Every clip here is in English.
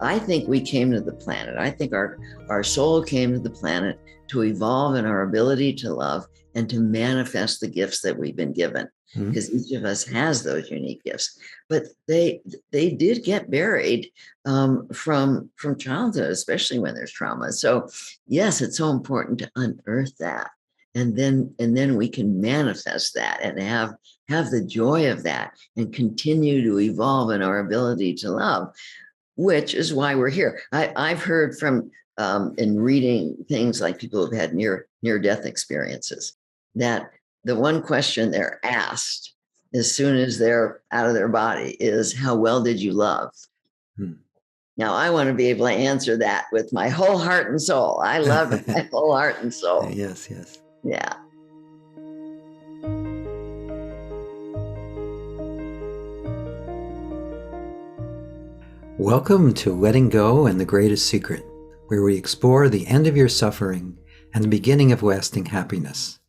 I think we came to the planet. I think our soul came to the planet to evolve in our ability to love and to manifest the gifts that we've been given, because each of us has those unique gifts. But they did get buried from childhood, especially when there's trauma. So yes, it's so important to unearth that. And then we can manifest that and have the joy of that and continue to evolve in our ability to love, which is why we're here. I've heard from in reading things like people who've had near-death experiences, that the one question they're asked as soon as they're out of their body is, how well did you love? Now, I want to be able to answer that with my whole heart and soul. I love it, my whole heart and soul. Yes. Yeah. Welcome to Letting Go and the Greatest Secret, where we explore the end of your suffering and the beginning of lasting happiness.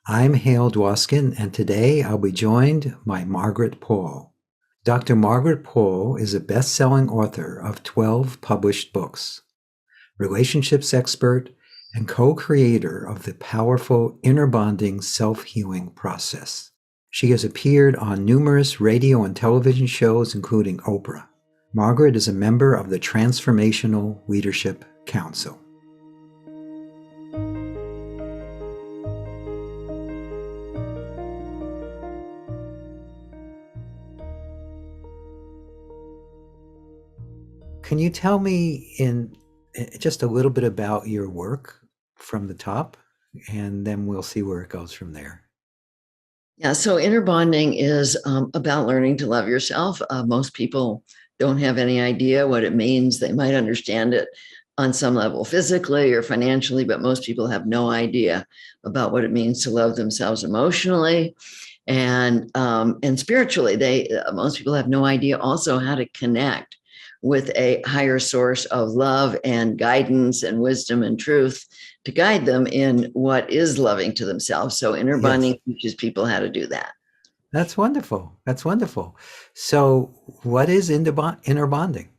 I'm Hale Dwoskin, and today I'll be joined by Margaret Paul. Dr. Margaret Paul is a best-selling author of 12 published books, relationships expert, and co-creator of the powerful inner bonding self-healing process. She has appeared on numerous radio and television shows, including Oprah. Margaret is a member of the Transformational Leadership Council. Can you tell me in just a little bit about your work from the top, and then we'll see where it goes from there? Yeah, so inner bonding is about learning to love yourself. Most people don't have any idea what it means. They might understand it on some level physically or financially, but most people have no idea about what it means to love themselves emotionally and spiritually. Most people have no idea also how to connect with a higher source of love and guidance and wisdom and truth to guide them in what is loving to themselves. So inner bonding teaches people how to do that. That's wonderful. So what is inner bonding?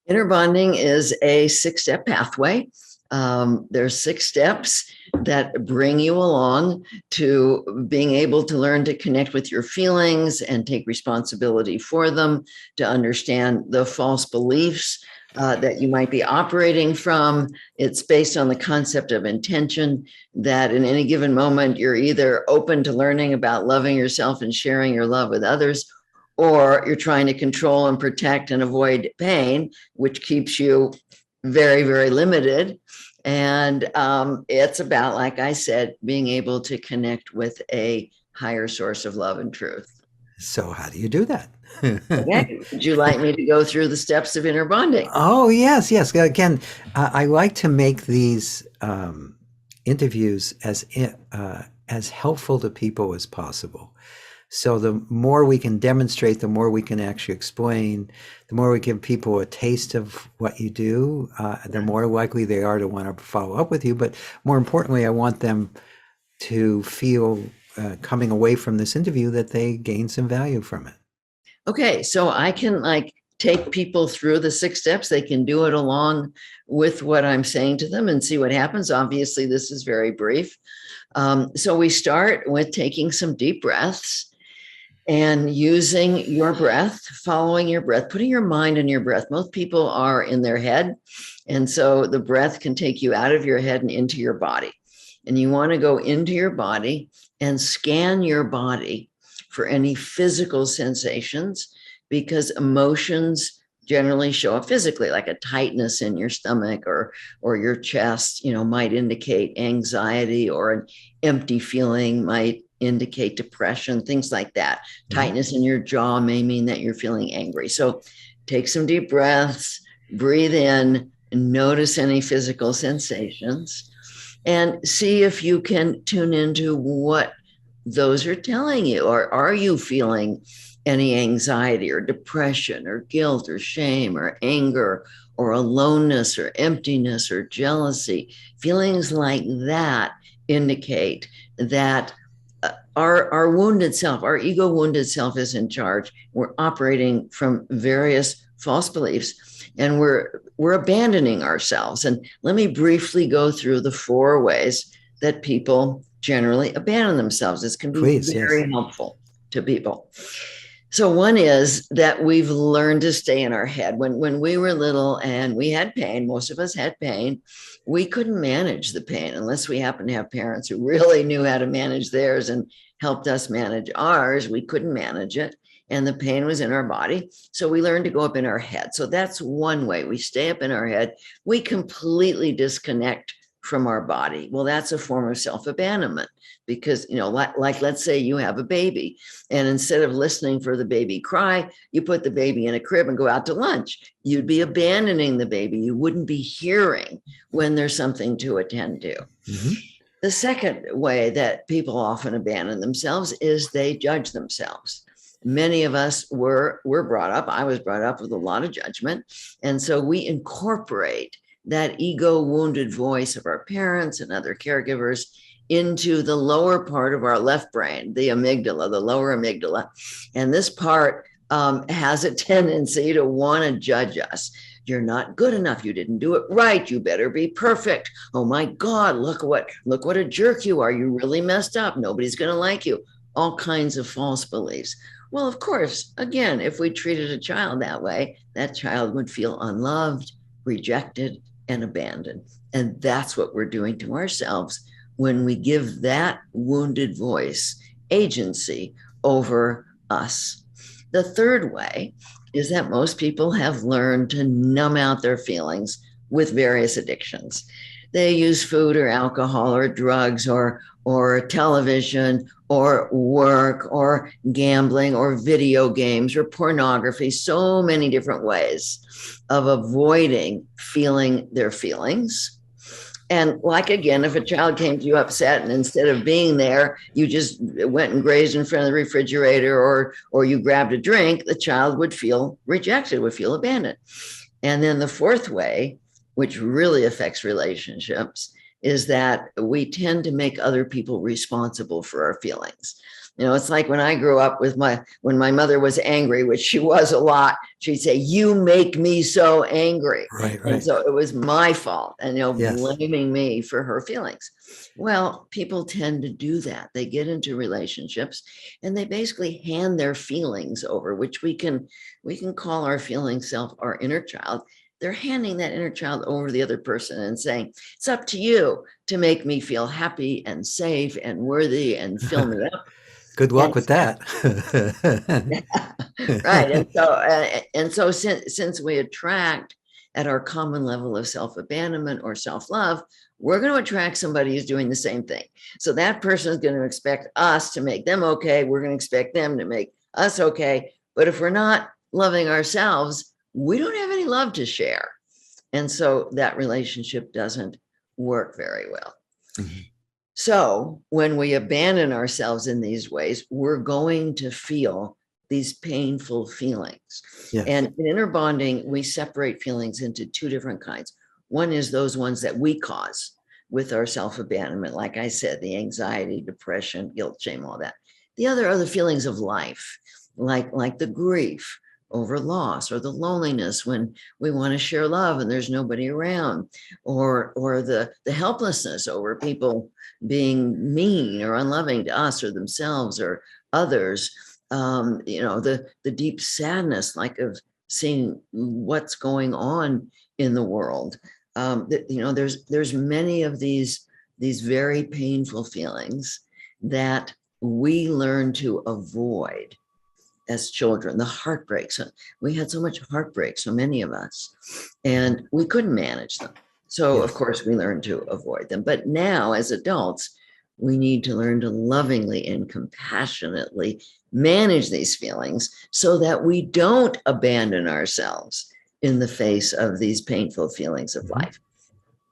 Inner bonding is a 6-step pathway. There's 6 steps that bring you along to being able to learn to connect with your feelings and take responsibility for them, to understand the false beliefs that you might be operating from. It's based on the concept of intention, that in any given moment, you're either open to learning about loving yourself and sharing your love with others, or you're trying to control and protect and avoid pain, which keeps you very, very limited. And it's about, like I said, being able to connect with a higher source of love and truth. So how do you do that? Okay. Would you like me to go through the steps of inner bonding? Oh, yes. Again, I like to make these interviews as helpful to people as possible. So the more we can demonstrate, the more we can actually explain, the more we give people a taste of what you do, the more likely they are to want to follow up with you. But more importantly, I want them to feel coming away from this interview that they gain some value from it. Okay, so I can take people through the 6 steps. They can do it along with what I'm saying to them and see what happens. Obviously, this is very brief. So we start with taking some deep breaths and using your breath, following your breath, putting your mind in your breath. Most people are in their head, and so the breath can take you out of your head and into your body. And you want to go into your body and scan your body for any physical sensations, because emotions generally show up physically, like a tightness in your stomach or your chest, might indicate anxiety, or an empty feeling might indicate depression, things like that. Tightness in your jaw may mean that you're feeling angry. So take some deep breaths, breathe in, and notice any physical sensations, and see if you can tune into what those are telling you. Or are you feeling any anxiety or depression or guilt or shame or anger or aloneness or emptiness or jealousy? Feelings like that indicate that our wounded self, our ego wounded self, is in charge. We're operating from various false beliefs. and we're abandoning ourselves. And let me briefly go through the 4 ways that people generally abandon themselves. This can be Please, very yes. helpful to people. So one is that we've learned to stay in our head. When we were little and we had pain, most of us had pain, we couldn't manage the pain unless we happened to have parents who really knew how to manage theirs and helped us manage ours. We couldn't manage it, and the pain was in our body. So we learned to go up in our head. So that's one way. We stay up in our head. We completely disconnect from our body. Well, that's a form of self-abandonment because, like let's say you have a baby, and instead of listening for the baby cry, you put the baby in a crib and go out to lunch. You'd be abandoning the baby. You wouldn't be hearing when there's something to attend to. Mm-hmm. The second way that people often abandon themselves is they judge themselves. Many of us were brought up, I was brought up with a lot of judgment. And so we incorporate that ego wounded voice of our parents and other caregivers into the lower part of our left brain, the amygdala, the lower amygdala. And this part has a tendency to want to judge us. You're not good enough. You didn't do it right. You better be perfect. Oh my God, look what a jerk you are. You really messed up. Nobody's going to like you. All kinds of false beliefs. Well, of course, again, if we treated a child that way, that child would feel unloved, rejected, and abandoned. And that's what we're doing to ourselves when we give that wounded voice agency over us. The third way is that most people have learned to numb out their feelings with various addictions. They use food or alcohol or drugs or television or work or gambling or video games or pornography, so many different ways of avoiding feeling their feelings. And like, again, if a child came to you upset and instead of being there, you just went and grazed in front of the refrigerator or you grabbed a drink, the child would feel rejected, would feel abandoned. And then the fourth way, which really affects relationships, is that we tend to make other people responsible for our feelings. It's like when I grew up when my mother was angry, which she was a lot, she'd say, "You make me so angry." Right. And so it was my fault, and Yes. blaming me for her feelings. Well, people tend to do that. They get into relationships and they basically hand their feelings over, which we can call our feeling self, our inner child. They're handing that inner child over to the other person and saying, "It's up to you to make me feel happy and safe and worthy and fill me up." Good luck with that. Right. And so since we attract at our common level of self-abandonment or self-love, we're going to attract somebody who's doing the same thing. So that person is going to expect us to make them okay. We're going to expect them to make us okay. But if we're not loving ourselves, we don't have any love to share. And so that relationship doesn't work very well. Mm-hmm. So when we abandon ourselves in these ways, we're going to feel these painful feelings. Yes. And in inner bonding, we separate feelings into 2 different kinds. One is those ones that we cause with our self-abandonment. Like I said, the anxiety, depression, guilt, shame, all that. The other are the feelings of life, like the grief over loss, or the loneliness when we want to share love and there's nobody around, or the helplessness over people being mean or unloving to us or themselves or others. The deep sadness, like of seeing what's going on in the world. There's many of these very painful feelings that we learn to avoid as children. The heartbreaks, we had so much heartbreak, so many of us, and we couldn't manage them. So of course we learned to avoid them. But now as adults, we need to learn to lovingly and compassionately manage these feelings so that we don't abandon ourselves in the face of these painful feelings of life.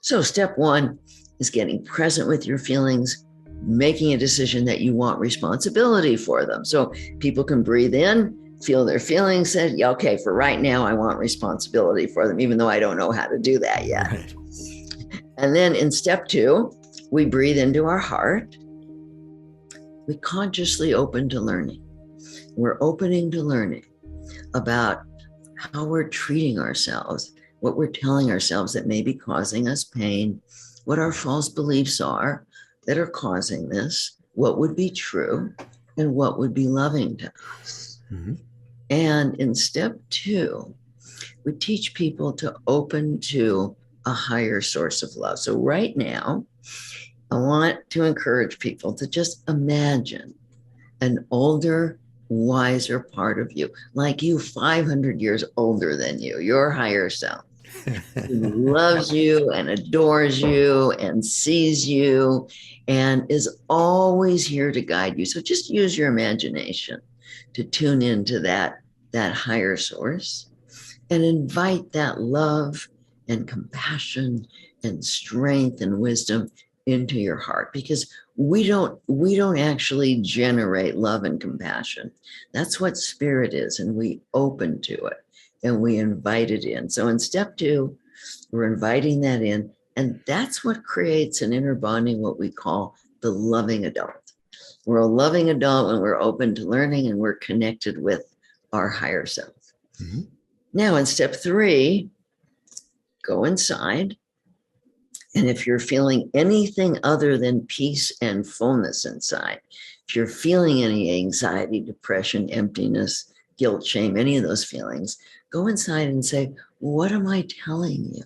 So step 1 is getting present with your feelings, making a decision that you want responsibility for them. So people can breathe in, feel their feelings, say, yeah, okay, for right now, I want responsibility for them, even though I don't know how to do that yet. Right. And then in step 2, we breathe into our heart. We consciously open to learning. We're opening to learning about how we're treating ourselves what we're telling ourselves that may be causing us pain, what our false beliefs are that are causing this, what would be true, and what would be loving to us. Mm-hmm. And in step 2, we teach people to open to a higher source of love. So right now, I want to encourage people to just imagine an older, wiser part of you, like you 500 years older than you, your higher self, who loves you and adores you and sees you and is always here to guide you. So just use your imagination to tune into that higher source and invite that love and compassion and strength and wisdom into your heart, because we don't actually generate love and compassion. That's what spirit is, and we open to it and we invite it in. So in step 2, we're inviting that in, and that's what creates an inner bonding, what we call the loving adult. We're a loving adult when we're open to learning and we're connected with our higher self. Mm-hmm. Now in step 3, go inside. And if you're feeling anything other than peace and fullness inside, if you're feeling any anxiety, depression, emptiness, guilt, shame, any of those feelings, go inside and say, what am I telling you?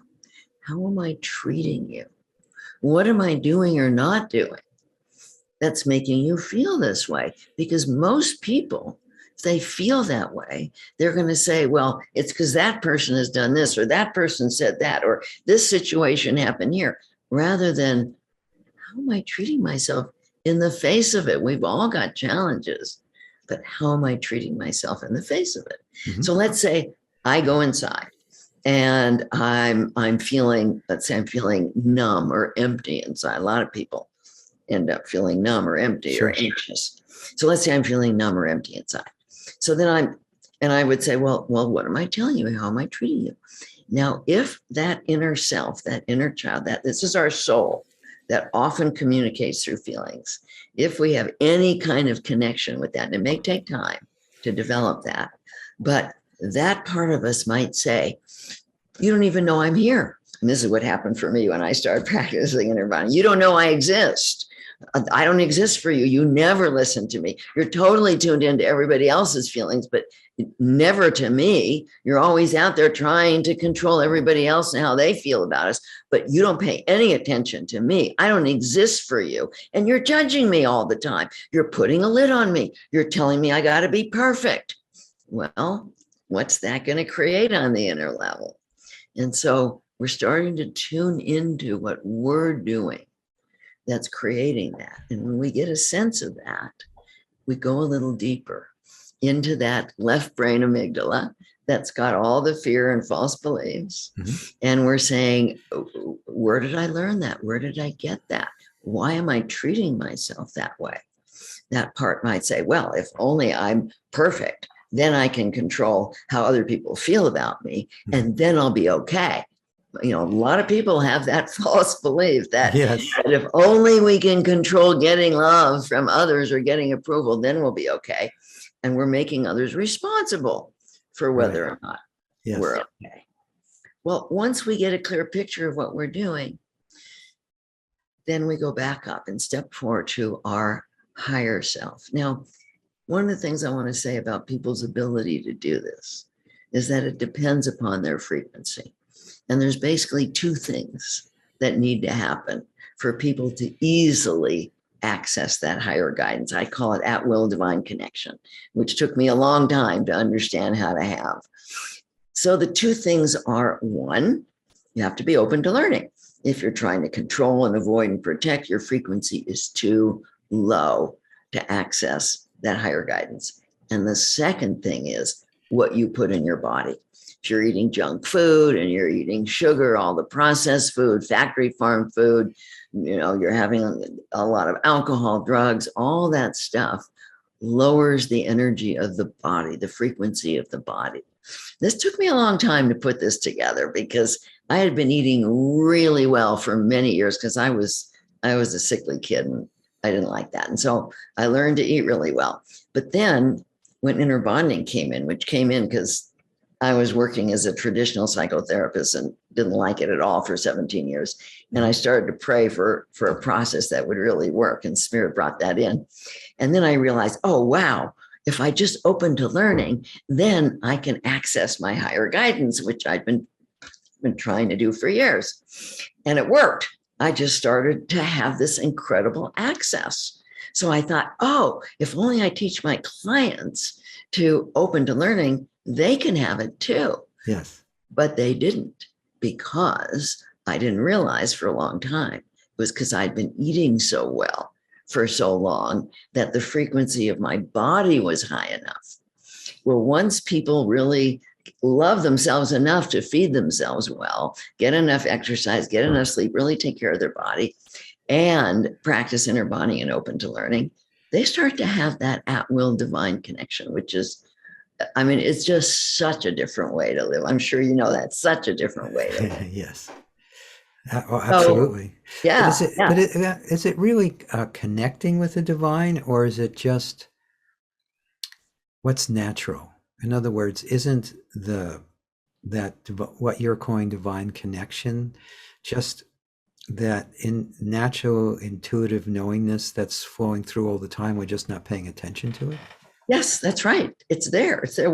How am I treating you? What am I doing or not doing that's making you feel this way? Because most people, if they feel that way, they're going to say, well, it's because that person has done this, or that person said that, or this situation happened here, rather than how am I treating myself in the face of it? We've all got challenges, but how am I treating myself in the face of it? Mm-hmm. So let's say I go inside and I'm feeling, let's say I'm feeling numb or empty inside. A lot of people end up feeling numb or empty Sure. or anxious. So let's say I'm feeling numb or empty inside. So then I would say, well, what am I telling you? How am I treating you? Now, if that inner self, that inner child, that this is our soul that often communicates through feelings, if we have any kind of connection with that, and it may take time to develop that, but that part of us might say, you don't even know I'm here. And this is what happened for me when I started practicing inner bonding. You don't know I exist. I don't exist for you. You never listen to me. You're totally tuned into everybody else's feelings, but never to me. You're always out there trying to control everybody else and how they feel about us, but you don't pay any attention to me. I don't exist for you. And you're judging me all the time. You're putting a lid on me. You're telling me I got to be perfect. Well, what's that going to create on the inner level? And so we're starting to tune into what we're doing that's creating that. And when we get a sense of that, we go a little deeper into that left brain amygdala that's got all the fear and false beliefs. Mm-hmm. And we're saying, where did I learn that? Where did I get that? Why am I treating myself that way? That part might say, well, if only I'm perfect, then I can control how other people feel about me, and then I'll be okay. You know, a lot of people have that false belief that, yes, that if only we can control getting love from others or getting approval, then we'll be okay. And we're making others responsible for whether or not we're okay. Well, once we get a clear picture of what we're doing, then we go back up and step 4 to our higher self. Now, one of the things I want to say about people's ability to do this is that it depends upon their frequency. And there's basically 2 things that need to happen for people to easily access that higher guidance. I call it at-will divine connection, which took me a long time to understand how to have. So the 2 things are, 1, you have to be open to learning. If you're trying to control and avoid and protect, your frequency is too low to access that higher guidance. And the second thing is what you put in your body. If you're eating junk food and you're eating sugar, all the processed food, factory farm food, you know, you're having a lot of alcohol, drugs, all that stuff lowers the energy of the body, the frequency of the body. This took me a long time to put this together because I had been eating really well for many years because I was a sickly kid and I didn't like that. And so I learned to eat really well. But then when inner bonding came in, which came in because I was working as a traditional psychotherapist and didn't like it at all for 17 years. And I started to pray for a process that would really work. And Spirit brought that in. And then I realized, oh, wow, if I just open to learning, then I can access my higher guidance, which I'd been trying to do for years. And it worked. I just started to have this incredible access. So I thought, oh, if only I teach my clients to open to learning, they can have it too. Yes. But they didn't, because I didn't realize for a long time. It was because I'd been eating so well for so long that the frequency of my body was high enough. Well, once people really love themselves enough to feed themselves well, get enough exercise, get enough sleep, really take care of their body, and practice inner body and open to learning, they start to have that at-will divine connection, which is, I mean, it's just such a different way to live. I'm sure you know that's such a different way to live. Yes. Oh, absolutely. So, yeah. But is it really connecting with the divine, or is it just what's natural? In other words, isn't what you're calling divine connection just that in natural intuitive knowingness that's flowing through all the time? We're just not paying attention to it. Yes, that's right. It's there. It's there.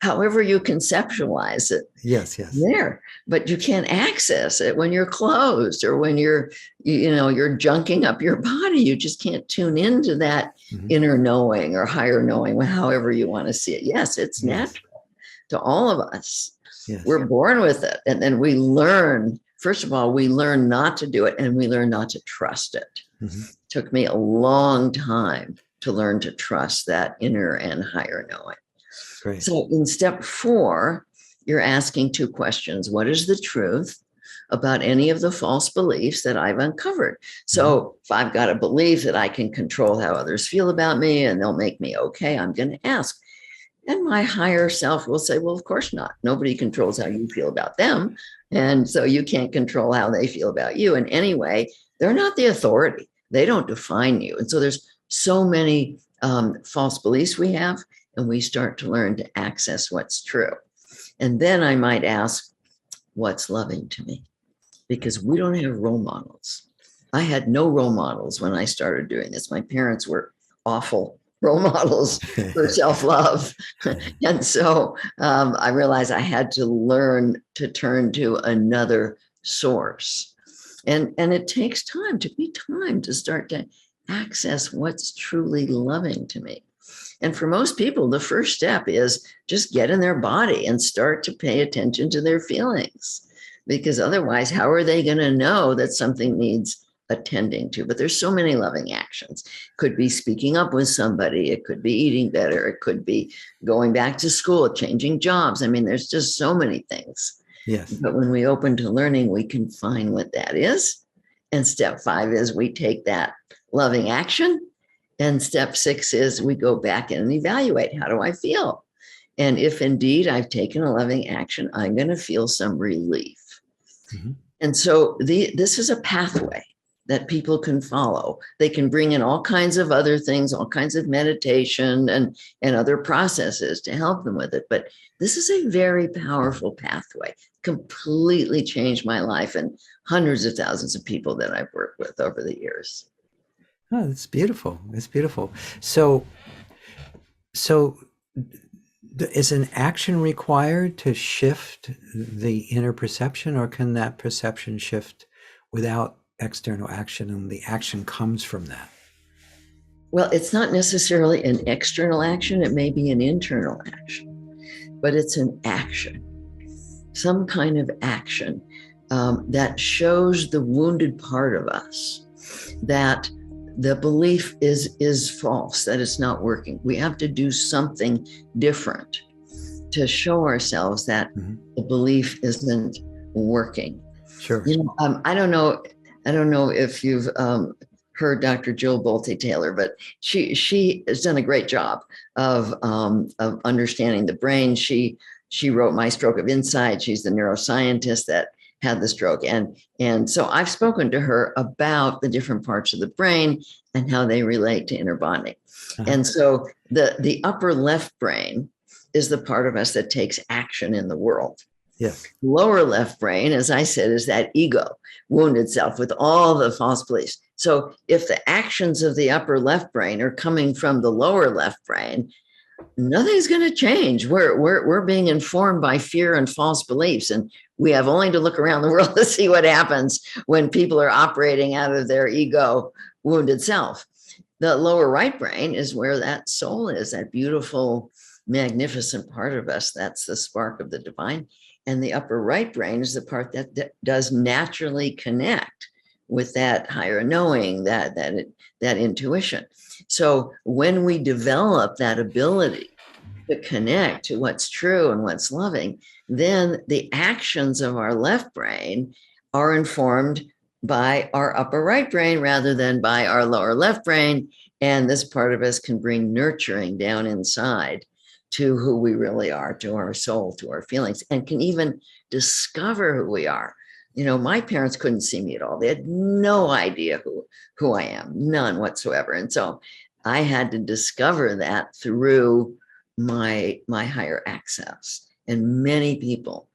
However you conceptualize it. Yes. There, but you can't access it when you're closed or when you're junking up your body. You just can't tune into that inner knowing or higher knowing, however you want to see it. Yes, it's natural to all of us. Yes. We're born with it. And then we learn, first of all, we learn not to do it, and we learn not to trust it. It took me a long time to learn to trust that inner and higher knowing. Great. So in step 4, you're asking 2 questions. What is the truth about any of the false beliefs that I've uncovered? So if I've got a belief that I can control how others feel about me and they'll make me okay, I'm going to ask. And my higher self will say, well, of course not. Nobody controls how you feel about them. And so you can't control how they feel about you. And anyway, they're not the authority. They don't define you. And so there's so many false beliefs we have, and we start to learn to access what's true. And then I might ask, what's loving to me? Because we don't have role models. I had no role models when I started doing this. My parents were awful role models for self-love. And so I realized I had to learn to turn to another source. And it takes time to start to access what's truly loving to me. And for most people, the first step is just get in their body and start to pay attention to their feelings, because otherwise, how are they going to know that something needs attending to? But there's so many loving actions. It could be speaking up with somebody. It could be eating better. It could be going back to school, changing jobs. I mean, there's just so many things. Yes. But when we open to learning, we can find what that is. And step 5 is we take that loving action. And step 6 is we go back and evaluate, how do I feel? And if indeed I've taken a loving action, I'm going to feel some relief. And so this is a pathway that people can follow. They can bring in all kinds of other things, all kinds of meditation and other processes to help them with it. But this is a very powerful pathway, completely changed my life and hundreds of thousands of people that I've worked with over the years. Oh, it's beautiful. It's beautiful. So is an action required to shift the inner perception, or can that perception shift without external action and the action comes from that? Well, it's not necessarily an external action. It may be an internal action, but it's an action, some kind of action that shows the wounded part of us that the belief is false, that it's not working. We have to do something different to show ourselves that the belief isn't working. Sure. I don't know if you've heard Dr. Jill Bolte Taylor, but she has done a great job of understanding the brain. She wrote My Stroke of Insight. She's the neuroscientist that had the stroke. And so I've spoken to her about the different parts of the brain and how they relate to inner bonding. And so the upper left brain is the part of us that takes action in the world. Yes. Lower left brain, as I said, is that ego, wounded self with all the false beliefs. So if the actions of the upper left brain are coming from the lower left brain, nothing's going to change. We're being informed by fear and false beliefs. And we have only to look around the world to see what happens when people are operating out of their ego, wounded self. The lower right brain is where that soul is, that beautiful, magnificent part of us. That's the spark of the divine. And the upper right brain is the part that does naturally connect with that higher knowing, that intuition. So when we develop that ability to connect to what's true and what's loving, then the actions of our left brain are informed by our upper right brain rather than by our lower left brain. And this part of us can bring nurturing down inside to who we really are, to our soul, to our feelings, and can even discover who we are. You know, my parents couldn't see me at all. They had no idea who I am, none whatsoever. And so I had to discover that through my higher access. And many people,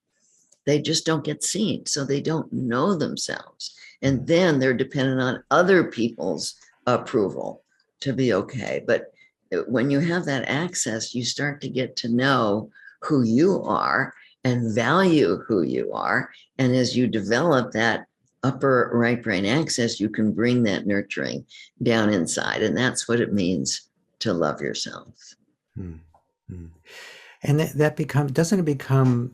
they just don't get seen, so they don't know themselves. And then they're dependent on other people's approval to be okay. But when you have that access, you start to get to know who you are and value who you are. And as you develop that upper right brain access, you can bring that nurturing down inside. And that's what it means to love yourself. Mm-hmm. And doesn't it become,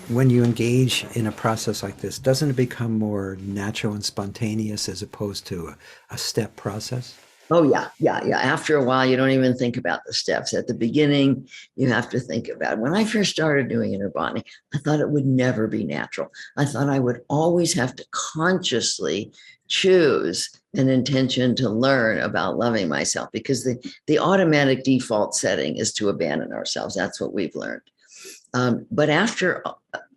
when you engage in a process like this, doesn't it become more natural and spontaneous as opposed to a step process? Oh, yeah. After a while, you don't even think about the steps. At the beginning, you have to think about it. When I first started doing inner bonding, I thought it would never be natural. I thought I would always have to consciously choose an intention to learn about loving myself, because the automatic default setting is to abandon ourselves. That's what we've learned. But after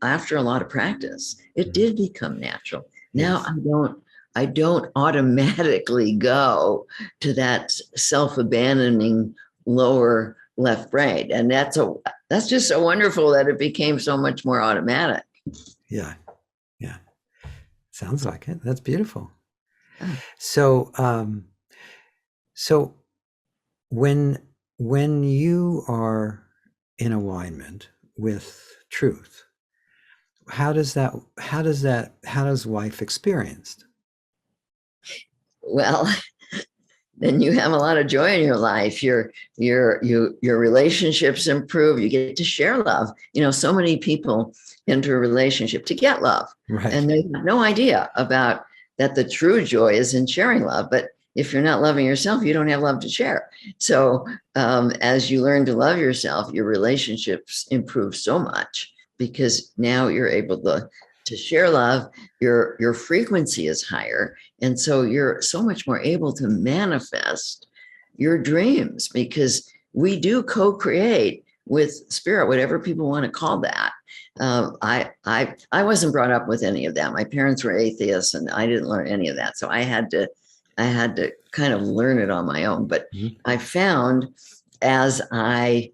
a lot of practice, it did become natural. Now I don't automatically go to that self-abandoning lower left brain. And that's just so wonderful that it became so much more automatic. Yeah. Sounds like it. That's beautiful. So when you are in alignment with truth, how does life experienced? Well, then you have a lot of joy in your life. Your relationships improve. You get to share love. You know, so many people enter a relationship to get love, right, and they have no idea about that. The true joy is in sharing love. But if you're not loving yourself, you don't have love to share. So as you learn to love yourself, your relationships improve so much, because now you're able to share love. Your frequency is higher. And so you're so much more able to manifest your dreams, because we do co-create with spirit, whatever people want to call that. I wasn't brought up with any of that. My parents were atheists, and I didn't learn any of that. So I had to kind of learn it on my own. But I found, as I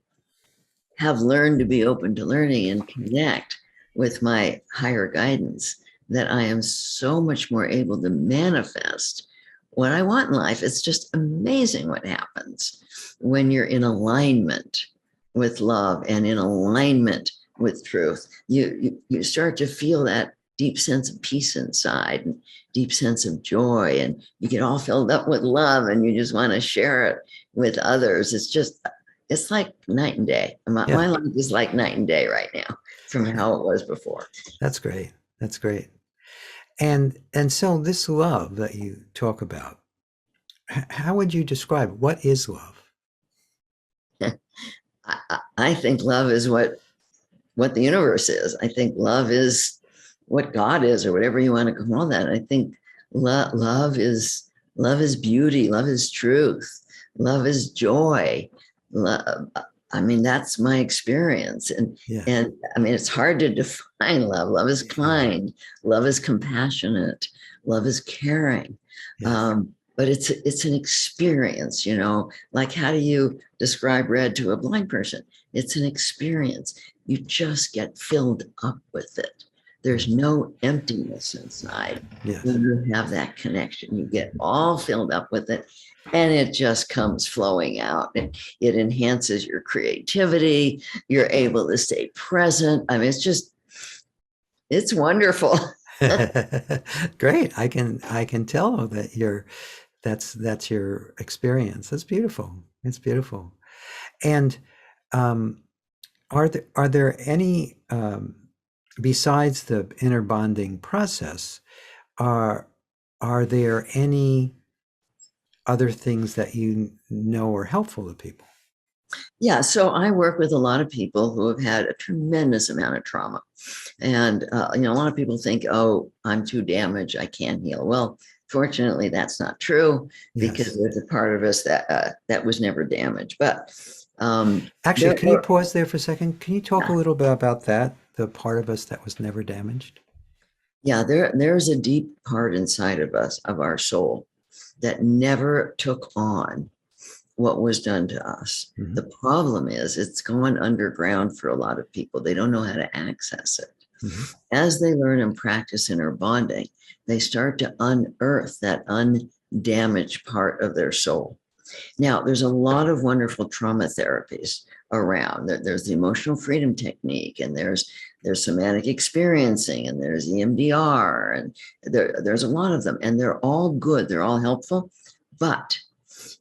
have learned to be open to learning and connect with my higher guidance, that I am so much more able to manifest what I want in life. It's just amazing what happens when you're in alignment with love and in alignment with truth. You start to feel that deep sense of peace inside, and deep sense of joy, and you get all filled up with love, and you just want to share it with others. It's like night and day. My life is like night and day right now from how it was before. That's great. And so this love that you talk about, how would you describe it? What is love? I think love is what the universe is. I think love is what God is, or whatever you want to call that. I think love is beauty. Love is truth. Love is joy. I mean, that's my experience. And I mean, it's hard to define love. Love is kind. Love is compassionate. Love is caring. Yes. but it's an experience, like how do you describe red to a blind person? It's an experience. You just get filled up with it. There's no emptiness inside. Yes. When you have that connection, you get all filled up with it, and it just comes flowing out. It enhances your creativity. You're able to stay present. I mean, it's wonderful. Great. I can tell that that's your experience. That's beautiful. It's beautiful. And um, are there any besides the inner bonding process, are are there any other things that you know are helpful to people? Yeah, so I work with a lot of people who have had a tremendous amount of trauma. And, a lot of people think, oh, I'm too damaged, I can't heal. Well, fortunately, that's not true because Yes. there's a part of us that was never damaged. But Actually, there can you are, pause there for a second? Can you talk a yeah, little bit about that, the part of us that was never damaged? yeah, there's a deep part inside of us, of our soul, that never took on what was done to us. Hmm. The problem is it's gone underground for a lot of people. They don't know how to access it. Hmm. As they learn and practice inner bonding, they start to unearth that undamaged part of their soul. Now, there's a lot of wonderful trauma therapies around. There's the emotional freedom technique, and there's somatic experiencing, and there's EMDR, and there's a lot of them, and they're all good. They're all helpful. But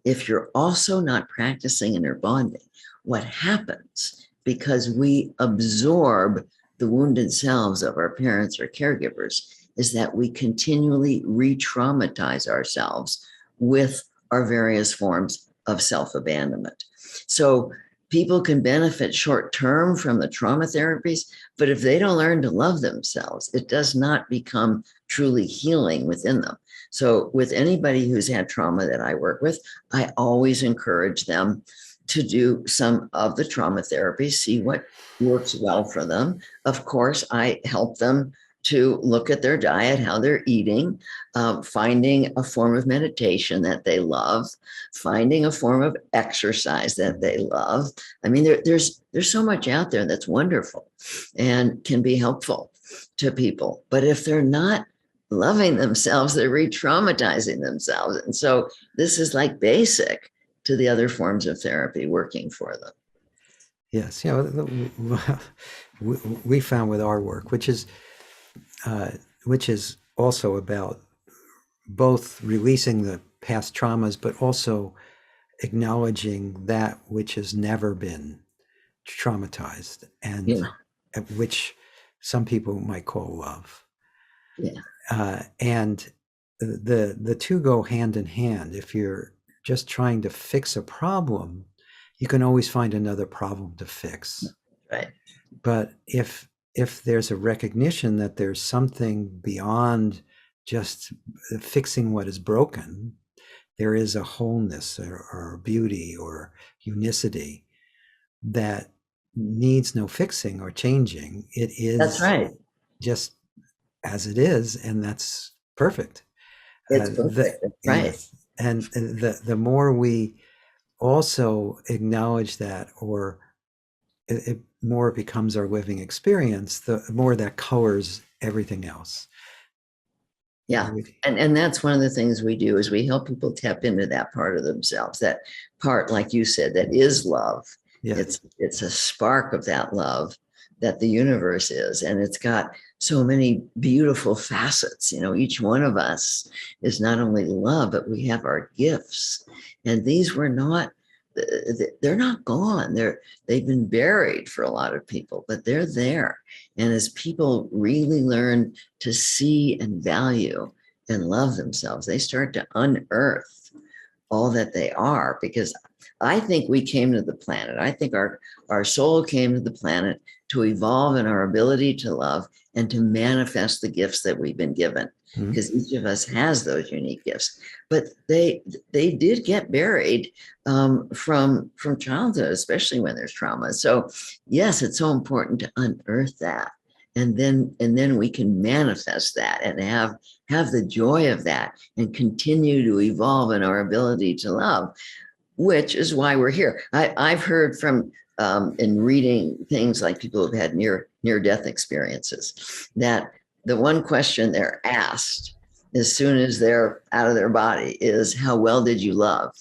if you're also not practicing inner bonding, what happens, because we absorb the wounded selves of our parents or caregivers, is that we continually re-traumatize ourselves with our various forms of self-abandonment. So people can benefit short term from the trauma therapies, but if they don't learn to love themselves, it does not become truly healing within them. So with anybody who's had trauma that I work with, I always encourage them to do some of the trauma therapy, see what works well for them. Of course, I help them to look at their diet, how they're eating, finding a form of meditation that they love, finding a form of exercise that they love. I mean, there's so much out there that's wonderful and can be helpful to people. But if they're not loving themselves, they're re-traumatizing themselves. And so this is like basic to the other forms of therapy working for them. Yes. We found with our work, uh, which is also about both releasing the past traumas, but also acknowledging that which has never been traumatized, and Yeah. which some people might call love. Yeah. And the two go hand in hand. If you're just trying to fix a problem, you can always find another problem to fix. Right. But if there's a recognition that there's something beyond just fixing what is broken, there is a wholeness or beauty or unicity that needs no fixing or changing. It That's is right. just as it is, and that's perfect. It's perfect. That's right. Yes, and the more we also acknowledge that, or it more it becomes our living experience, the more that colors everything else. Yeah. And that's one of the things we do is we help people tap into that part of themselves, that part, like you said, that is love. Yes. It's a spark of that love that the universe is. And it's got so many beautiful facets. Each one of us is not only love, but we have our gifts. And these were not, they're not gone. They've been buried for a lot of people, but they're there. And as people really learn to see and value and love themselves, they start to unearth all that they are. Because I think we came to the planet. I think our soul came to the planet to evolve in our ability to love and to manifest the gifts that we've been given. Mhm. Because each of us has those unique gifts, but they did get buried from childhood, especially when there's trauma. So yes, it's so important to unearth that, and then we can manifest that and have have the joy of that and continue to evolve in our ability to love, which is why we're here. I've heard from in reading things like people who've had near-death experiences, that the one question they're asked as soon as they're out of their body is, how well did you love?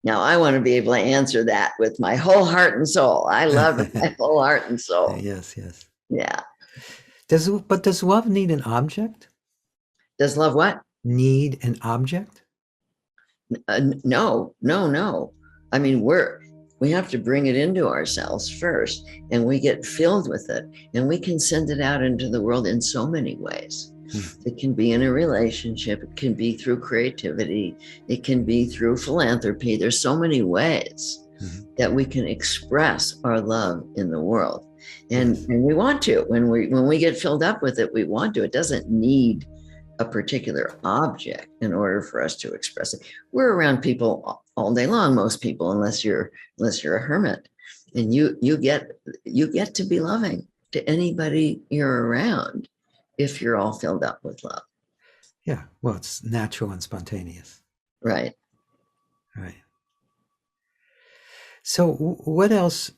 Now, I want to be able to answer that with my whole heart and soul. I love with my whole heart and soul. Yes, yes. Yeah. Does love need an object? Does love what? Need an object? No. I mean, we have to bring it into ourselves first, and we get filled with it, and we can send it out into the world in so many ways. It can be in a relationship. It can be through creativity. It can be through philanthropy. There's so many ways that we can express our love in the world. And we want to. When we get filled up with it, we want to. It doesn't need a particular object in order for us to express it. We're around people all day long, most people, unless you're a hermit. And you get to be loving to anybody you're around if you're all filled up with love. Yeah, well, it's natural and spontaneous. Right. Right. So what else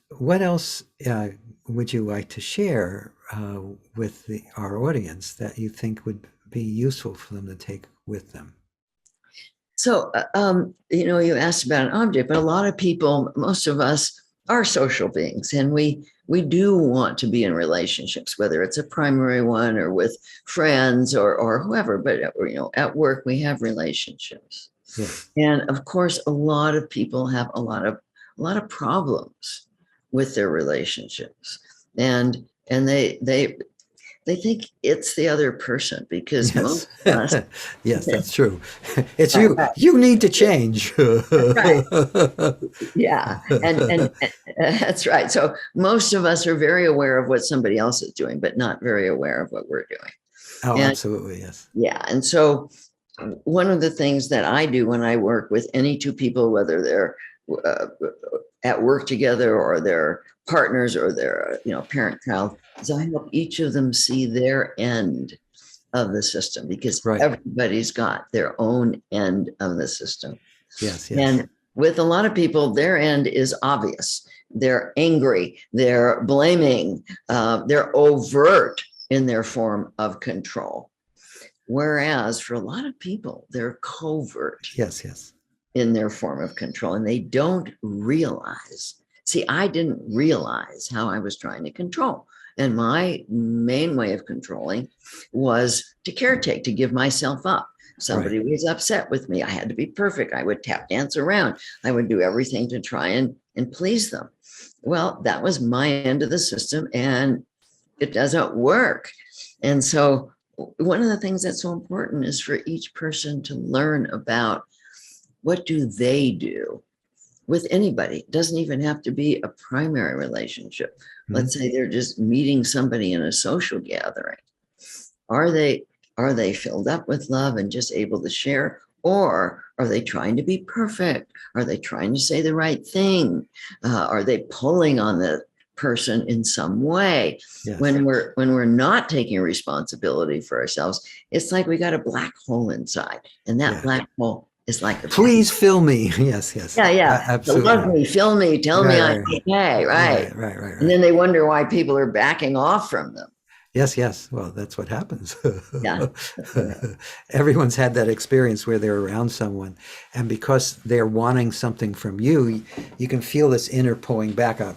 would you like to share with our audience that you think would be useful for them to take with them? So, you asked about an object, but a lot of people, most of us are social beings, and we do want to be in relationships, whether it's a primary one or with friends or whoever, but at work, we have relationships. Yes. And of course, a lot of people have a lot of problems with their relationships, and they think it's the other person, because most of us, yes, that's true. It's you. Right. You need to change. Right. Yeah, and that's right. So most of us are very aware of what somebody else is doing, but not very aware of what we're doing. Oh, absolutely, yes. Yeah, and so one of the things that I do when I work with any two people, whether they're at work together or they're partners or they're parent-child, is I help each of them see their end of the system, because everybody's got their own end of the system. Yes. And with a lot of people, their end is obvious. They're angry, they're blaming, they're overt in their form of control. Whereas for a lot of people, they're covert. Yes. In their form of control, and they don't realize. See, I didn't realize how I was trying to control. And my main way of controlling was to caretake, to give myself up. Somebody was upset with me. I had to be perfect. I would tap dance around. I would do everything to try and please them. Well, that was my end of the system, and it doesn't work. And so one of the things that's so important is for each person to learn about what do they do with anybody. It doesn't even have to be a primary relationship. Let's say they're just meeting somebody in a social gathering. Are they filled up with love and just able to share? Or are they trying to be perfect? Are they trying to say the right thing? Are they pulling on the person in some way? Yes. When we're not taking responsibility for ourselves, it's like we got a black hole inside, and that black hole is like, please fill me. Yes. Yeah. Absolutely. Love me, fill me, tell me I'm okay. Right. And then they wonder why people are backing off from them. Yes. Well, that's what happens. Yeah. Everyone's had that experience where they're around someone, and because they're wanting something from you, you can feel this inner pulling back up.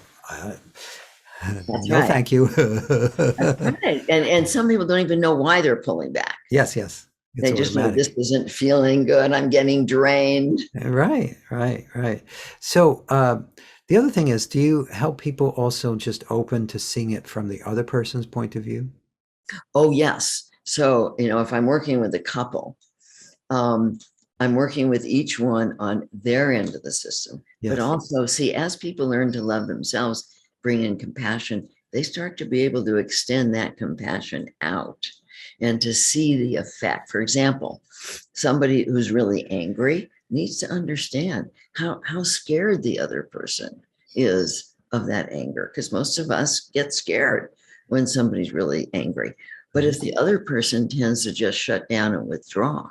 No, thank you. That's right. And some people don't even know why they're pulling back. Yes. They just know this isn't feeling good. I'm getting drained. Right. So the other thing is, do you help people also just open to seeing it from the other person's point of view? Oh, yes. So, if I'm working with a couple, I'm working with each one on their end of the system. Yes. But also, see, as people learn to love themselves, bring in compassion, they start to be able to extend that compassion out and to see the effect. For example, somebody who's really angry needs to understand how scared the other person is of that anger, because most of us get scared when somebody's really angry. But if the other person tends to just shut down and withdraw,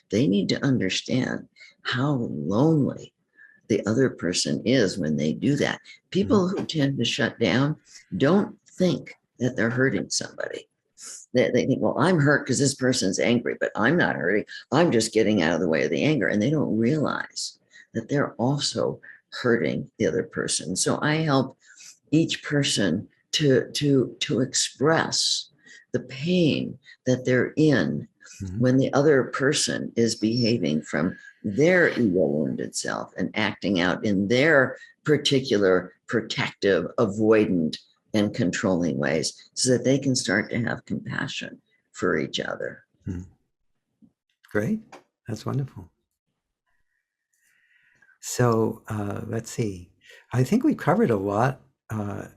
they need to understand how lonely the other person is when they do that. People who tend to shut down don't think that they're hurting somebody. They think, well, I'm hurt because this person's angry, but I'm not hurting. I'm just getting out of the way of the anger. And they don't realize that they're also hurting the other person. So I help each person to express the pain that they're in when the other person is behaving from their ego wounded self and acting out in their particular protective, avoidant, and controlling ways, so that they can start to have compassion for each other. Great. That's wonderful. So let's see. I think we covered a lot of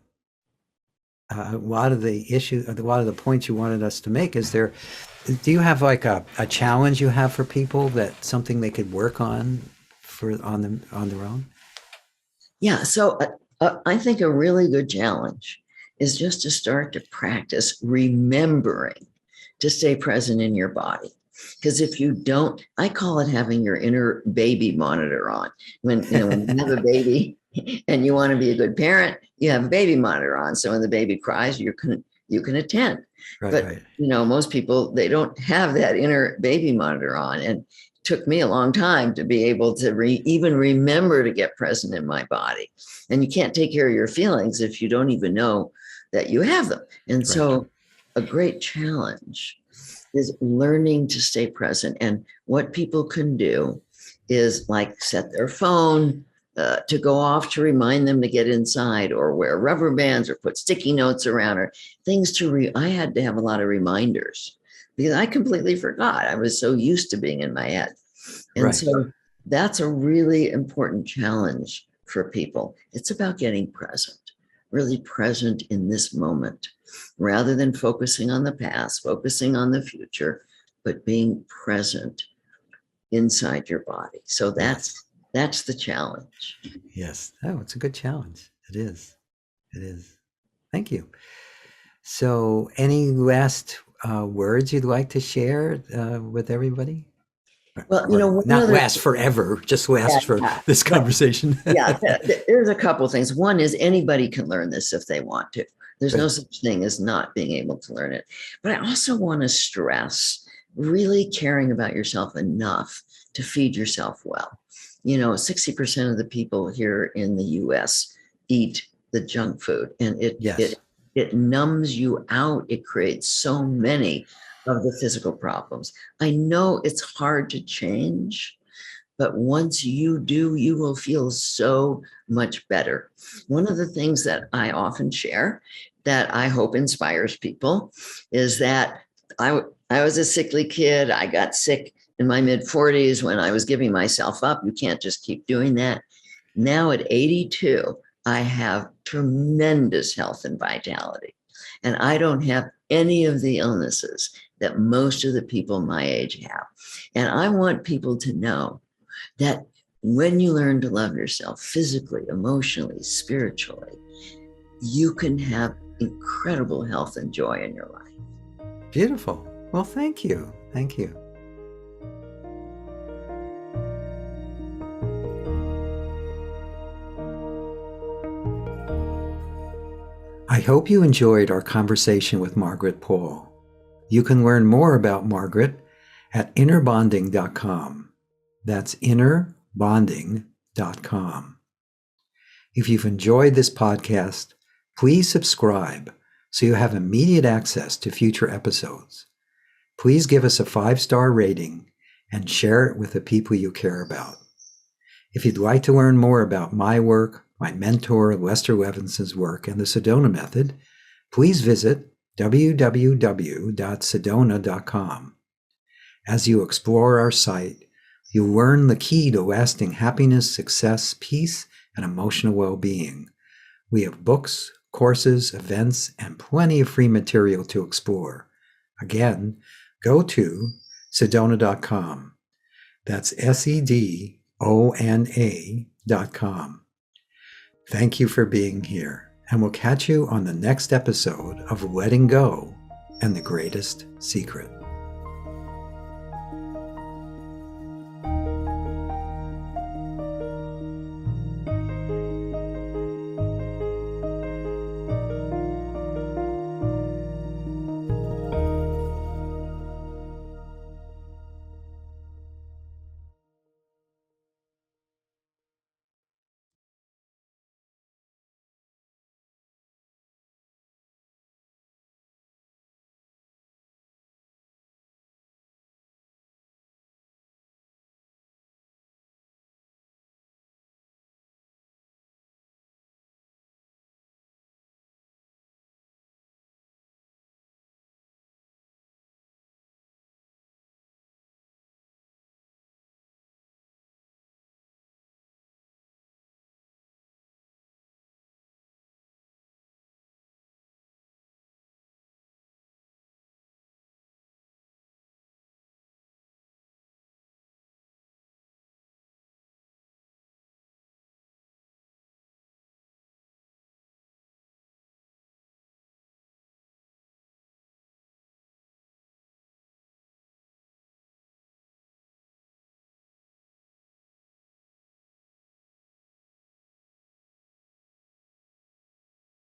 the issues, a lot of the points you wanted us to make. Do you have like a challenge you have for people, that something they could work on on their own? Yeah. So I think a really good challenge is just to start to practice remembering to stay present in your body. Because if you don't, I call it having your inner baby monitor on. When you have a baby and you want to be a good parent, you have a baby monitor on. So when the baby cries, you can attend. Right. Most people, they don't have that inner baby monitor on. And it took me a long time to be able to even remember to get present in my body. And you can't take care of your feelings if you don't even know that you have them. And so a great challenge is learning to stay present. And what people can do is like set their phone to go off to remind them to get inside, or wear rubber bands, or put sticky notes around, or things I had to have a lot of reminders because I completely forgot. I was so used to being in my head. And so that's a really important challenge for people. It's about getting present, really present in this moment, rather than focusing on the past, focusing on the future, but being present inside your body. So that's the challenge. Yes. Oh, it's a good challenge. It is. It is. Thank you. So any last words you'd like to share with everybody? Well, not last forever, just last for this conversation. There's a couple of things. One is anybody can learn this if they want to. There's no such thing as not being able to learn it. But I also want to stress really caring about yourself enough to feed yourself well. 60% of the people here in the US eat the junk food, and it numbs you out. It creates so many of the physical problems. I know it's hard to change, but once you do, you will feel so much better. One of the things that I often share that I hope inspires people is that I was a sickly kid. I got sick in my mid-40s when I was giving myself up. You can't just keep doing that. Now at 82, I have tremendous health and vitality, and I don't have any of the illnesses that most of the people my age have. And I want people to know that when you learn to love yourself physically, emotionally, spiritually, you can have incredible health and joy in your life. Beautiful. Well, thank you. Thank you. I hope you enjoyed our conversation with Margaret Paul. You can learn more about Margaret at innerbonding.com. That's innerbonding.com. If you've enjoyed this podcast, please subscribe so you have immediate access to future episodes. Please give us a 5-star rating and share it with the people you care about. If you'd like to learn more about my work, my mentor Lester Levinson's work, and the Sedona method, please visit www.sedona.com. As you explore our site, you'll learn the key to lasting happiness, success, peace, and emotional well-being. We have books, courses, events, and plenty of free material to explore. Again, go to sedona.com. That's sedona.com. Thank you for being here, and we'll catch you on the next episode of Letting Go, and the greatest secret.